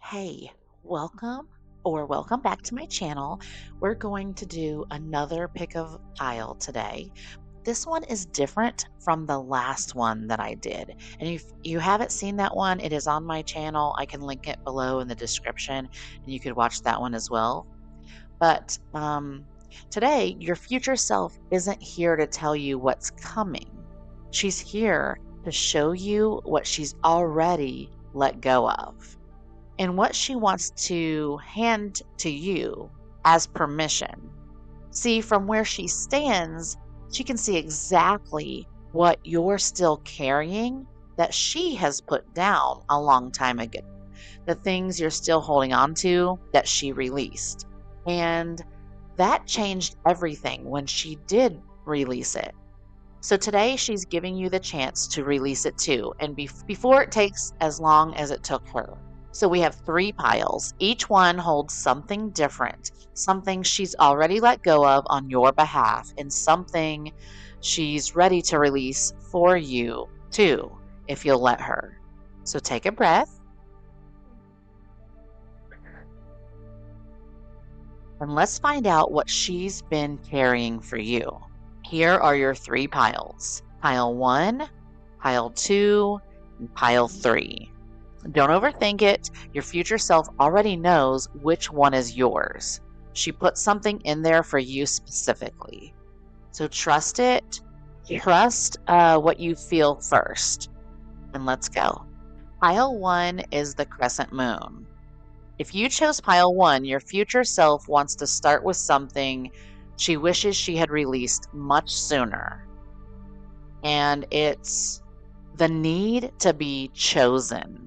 Hey, welcome back to my channel. We're going to do another pick of pile today. This one is different from the last one that I did. And if you haven't seen that one, it is on my channel. I can link it below in the description and you could watch that one as well. But today, your future self isn't here to tell you what's coming. She's here to show you what she's already let go of and what she wants to hand to you as permission. See, from where she stands, she can see exactly what you're still carrying that she has put down a long time ago, the things you're still holding on to that she released. And that changed everything when she did release it. So today she's giving you the chance to release it too, and before it takes as long as it took her. So we have 3 piles. Each one holds something different, something she's already let go of on your behalf, and something she's ready to release for you too, if you'll let her. So take a breath and let's find out what she's been carrying for you. Here are your 3 piles. Pile 1, pile 2, and pile 3. Don't overthink it. Your future self already knows which one is yours. She put something in there for you specifically. So trust it. Trust what you feel first. And let's go. Pile 1 is the crescent moon. If you chose pile 1, your future self wants to start with something she wishes she had released much sooner. And it's the need to be chosen.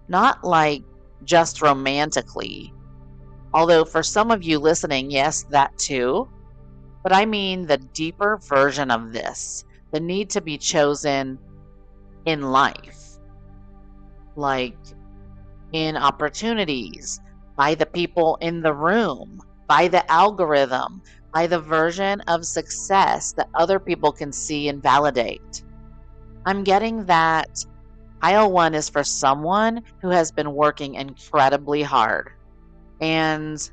Not like just romantically, although for some of you listening, yes, that too. But I mean the deeper version of this, the need to be chosen in life, like in opportunities, by the people in the room, by the algorithm, by the version of success that other people can see and validate. I'm getting that pile 1 is for someone who has been working incredibly hard and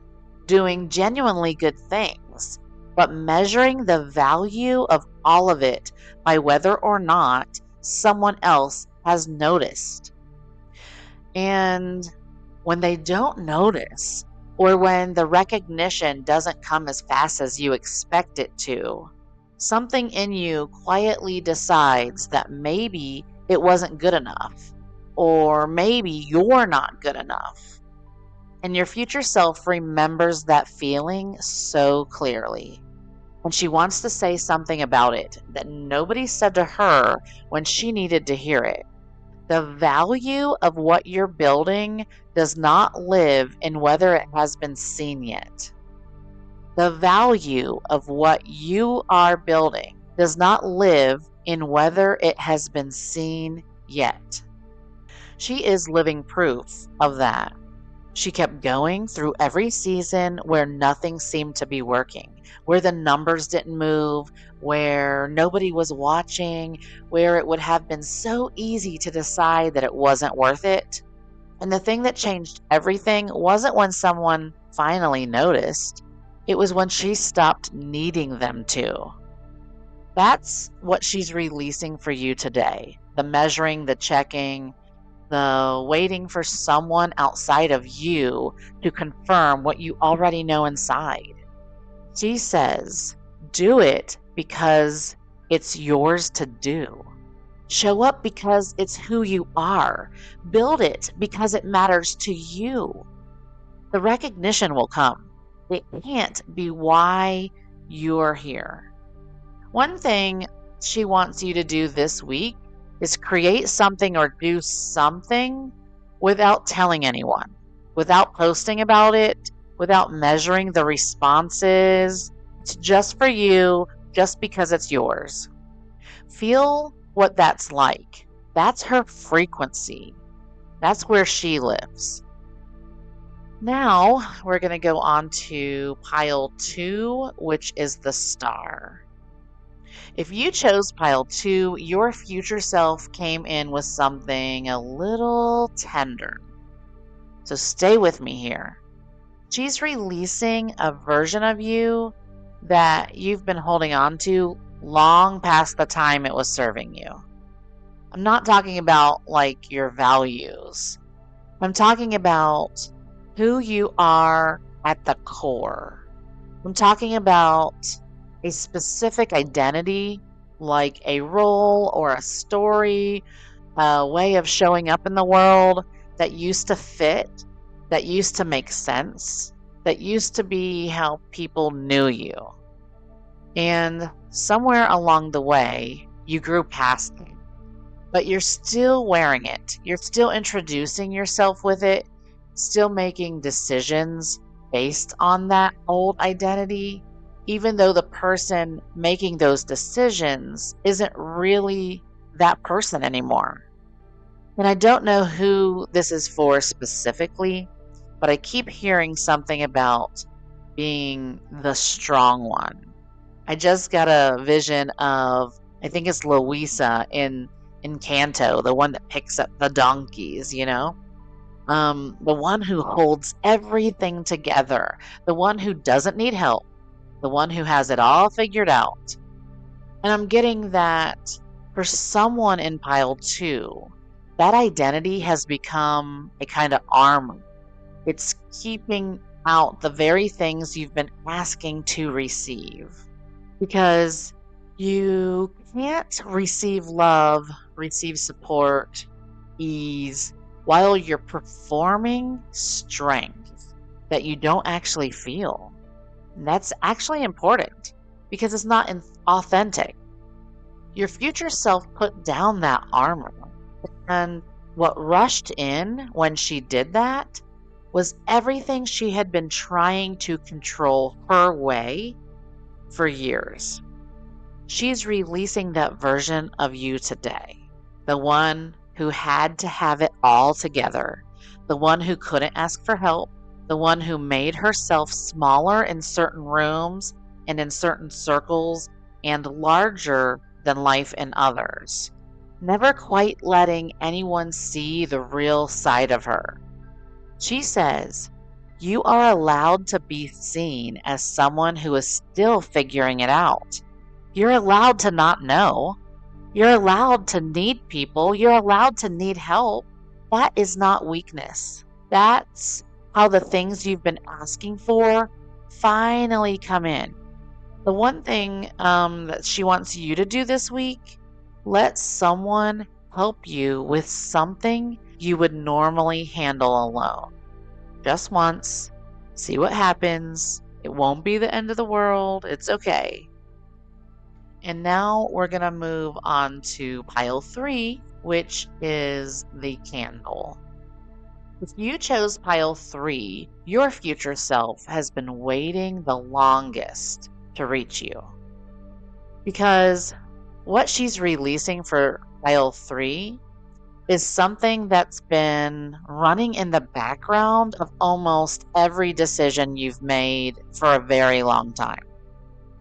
doing genuinely good things, but measuring the value of all of it by whether or not someone else has noticed. And when they don't notice, or when the recognition doesn't come as fast as you expect it to, something in you quietly decides that maybe it wasn't good enough, or maybe you're not good enough. And your future self remembers that feeling so clearly. And she wants to say something about it that nobody said to her when she needed to hear it. The value of what you're building does not live in whether it has been seen yet. The value of what you are building does not live in whether it has been seen yet. She is living proof of that. She kept going through every season where nothing seemed to be working, where the numbers didn't move, where nobody was watching, where it would have been so easy to decide that it wasn't worth it. And the thing that changed everything wasn't when someone finally noticed. It was when she stopped needing them to. That's what she's releasing for you today. The measuring, the checking, the waiting for someone outside of you to confirm what you already know inside. She says, do it because it's yours to do. Show up because it's who you are. Build it because it matters to you. The recognition will come. It can't be why you're here. One thing she wants you to do this week is create something or do something without telling anyone, without posting about it, without measuring the responses. It's just for you, just because it's yours. Feel what that's like. That's her frequency. That's where she lives. Now we're going to go on to pile 2, which is the star. If you chose pile 2, your future self came in with something a little tender. So stay with me here. She's releasing a version of you that you've been holding on to long past the time it was serving you. I'm not talking about like your values. I'm talking about who you are at the core. I'm talking about a specific identity, like a role or a story, a way of showing up in the world that used to fit, that used to make sense, that used to be how people knew you. And somewhere along the way, you grew past it, but you're still wearing it. You're still introducing yourself with it, still making decisions based on that old identity, even though the person making those decisions isn't really that person anymore. And I don't know who this is for specifically, but I keep hearing something about being the strong one. I just got a vision of, I think it's Louisa in Canto, the one that picks up the donkeys, the one who holds everything together, the one who doesn't need help, the one who has it all figured out. And I'm getting that for someone in pile 2, that identity has become a kind of armor. It's keeping out the very things you've been asking to receive. Because you can't receive love, receive support, ease, while you're performing strength that you don't actually feel. And that's actually important because it's not authentic. Your future self put down that armor. And what rushed in when she did that was everything she had been trying to control her way for years. She's releasing that version of you today. The one who had to have it all together. The one who couldn't ask for help. The one who made herself smaller in certain rooms and in certain circles and larger than life in others. Never quite letting anyone see the real side of her. She says, you are allowed to be seen as someone who is still figuring it out. You're allowed to not know. You're allowed to need people. You're allowed to need help. That is not weakness. That's how the things you've been asking for finally come in. The one thing that she wants you to do this week, let someone help you with something you would normally handle alone. Just once, see what happens. It won't be the end of the world. It's okay. And now we're going to move on to pile 3, which is the candle. If you chose pile 3, your future self has been waiting the longest to reach you. Because what she's releasing for pile 3 is something that's been running in the background of almost every decision you've made for a very long time.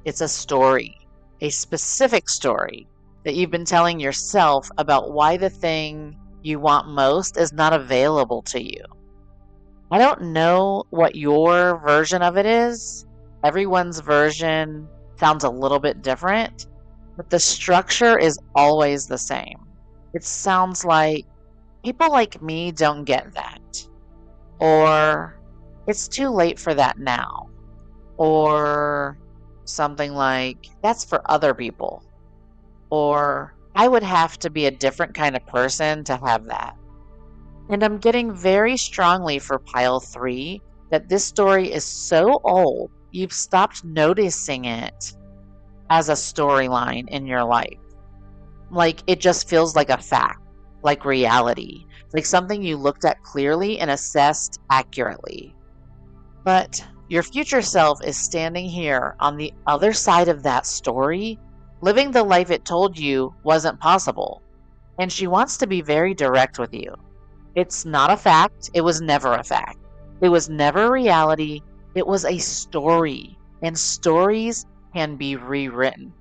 It's a story, a specific story that you've been telling yourself about why the thing you want most is not available to you. I don't know what your version of it is. Everyone's version sounds a little bit different, but the structure is always the same. It sounds like people like me don't get that. Or it's too late for that now. Or something like that's for other people. Or I would have to be a different kind of person to have that. And I'm getting very strongly for pile 3 that this story is so old, you've stopped noticing it as a storyline in your life. Like it just feels like a fact, like reality, like something you looked at clearly and assessed accurately. But your future self is standing here on the other side of that story, living the life it told you wasn't possible. And she wants to be very direct with you. It's not a fact. It was never a fact. It was never reality. It was a story. And stories can be rewritten.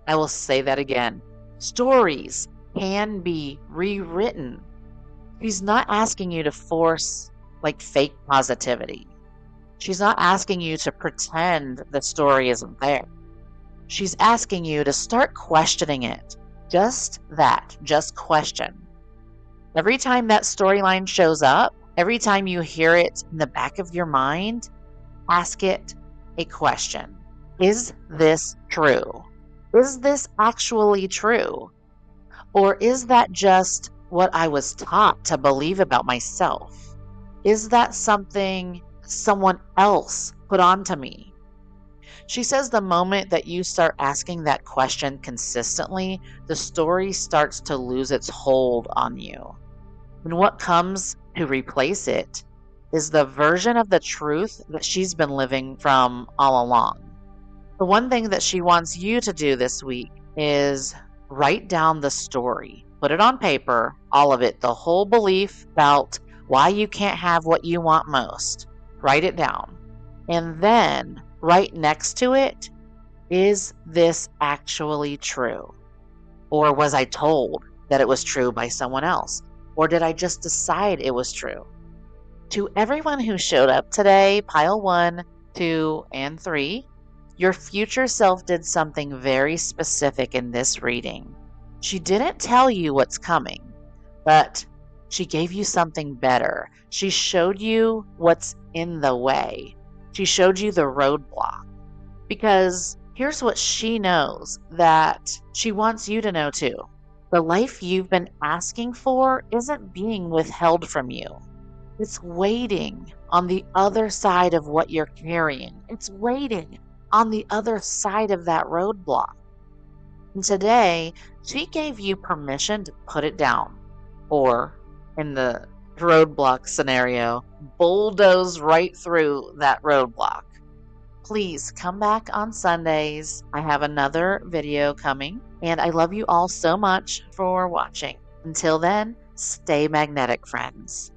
I will say that again. Stories can be rewritten. She's not asking you to force like fake positivity. She's not asking you to pretend the story isn't there. She's asking you to start questioning it. Just that, just question. Every time that storyline shows up, every time you hear it in the back of your mind, ask it a question. Is this true? Is this actually true? Or is that just what I was taught to believe about myself? Is that something someone else put onto me? She says the moment that you start asking that question consistently, the story starts to lose its hold on you. And what comes to replace it is the version of the truth that she's been living from all along. The one thing that she wants you to do this week is write down the story. Put it on paper, all of it, the whole belief about why you can't have what you want most. Write it down. And then right next to it, is this actually true? Or was I told that it was true by someone else? Or did I just decide it was true? To everyone who showed up today, pile 1, 2, and 3, your future self did something very specific in this reading. She didn't tell you what's coming, but she gave you something better. She showed you what's in the way. She showed you the roadblock. Because here's what she knows that she wants you to know too. The life you've been asking for isn't being withheld from you. It's waiting on the other side of what you're carrying. It's waiting on the other side of that roadblock. And today, she gave you permission to put it down. Or, in the roadblock scenario, bulldoze right through that roadblock. Please come back on Sundays. I have another video coming, and I love you all so much for watching. Until then, stay magnetic, friends.